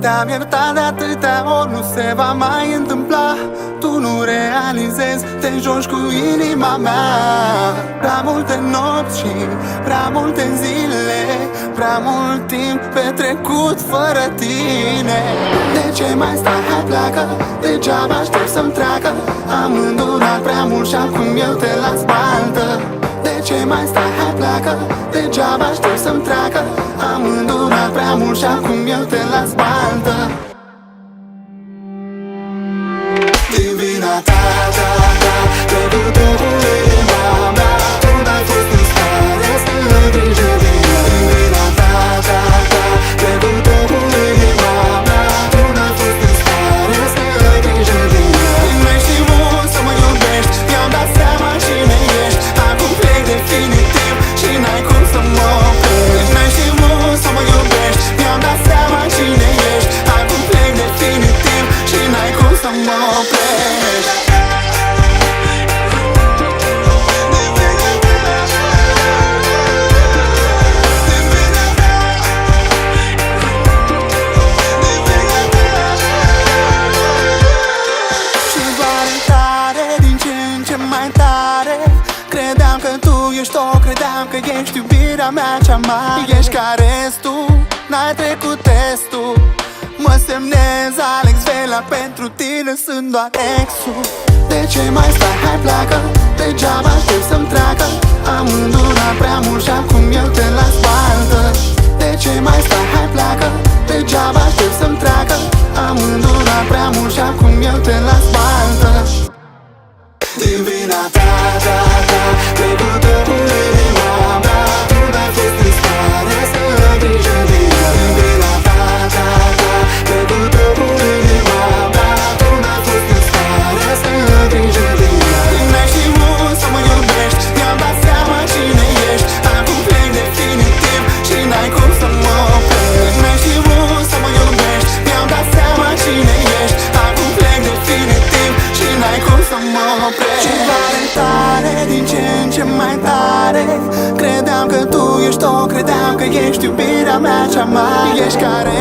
Te-am iertat de atâtea ori, nu se va mai întâmpla. Tu nu realizezi, te joci cu inima mea. Prea multe nopți și prea multe zile, prea mult timp petrecut fără tine. De ce mai stai, hai pleacă, degeaba aștept să-mi treacă. Am îndurat prea mult și acum eu te las baltă. De ce mai stai, hai pleacă, degeaba aștept să-mi treacă. Am îndurat prea mult și acum eu te las baltă. Din vina ta, trecut-o cu inima mea. Tu n-ai fost în stare să ai grijă de ea. Din vina ta, trecut-o cu inima mea. Tu n-ai fost în stare să ai grijă de ea. N-ai știut să mă iubești, mi-am dat seama cine ești. Acum plec definitiv și n-ai cum să mă oprești. N-ai știut să mă iubești, mi-am dat seama cine ești. Acum plec definitiv și n-ai cum să mă oprești. Credeam că ești iubirea mea cea mare. Ești ca restul, n-ai trecut testul. Mă semnez Alex Vela, pentru tine sunt doar exul. De ce mai stai, hai pleacă, degeaba aștept să-mi treacă. Am îndurat prea mult și acum eu te las baltă. De ce mai stai, hai pleacă, degeaba aștept să-mi treacă. Am îndurat prea mult și acum eu te las baltă. Din vina ta, trecut-o cu inima mea. Tu n-ai fost în stare să ai grijă de ea. Din vina ta, trecut-o cu inima mea. Tu n-ai fost în stare să ai grijă de ea. N-ai știut să mă iubești, mi-am dat seama cine ești. Acum plec definitiv și n-ai cum să mă oprești. N-ai știut să mă iubești, mi-am dat seama cine ești. Acum plec definitiv și n-ai cum să mă oprești. Din ce în ce mai tare, credeam că tu ești o, credeam că ești iubirea mea cea mare. Ești care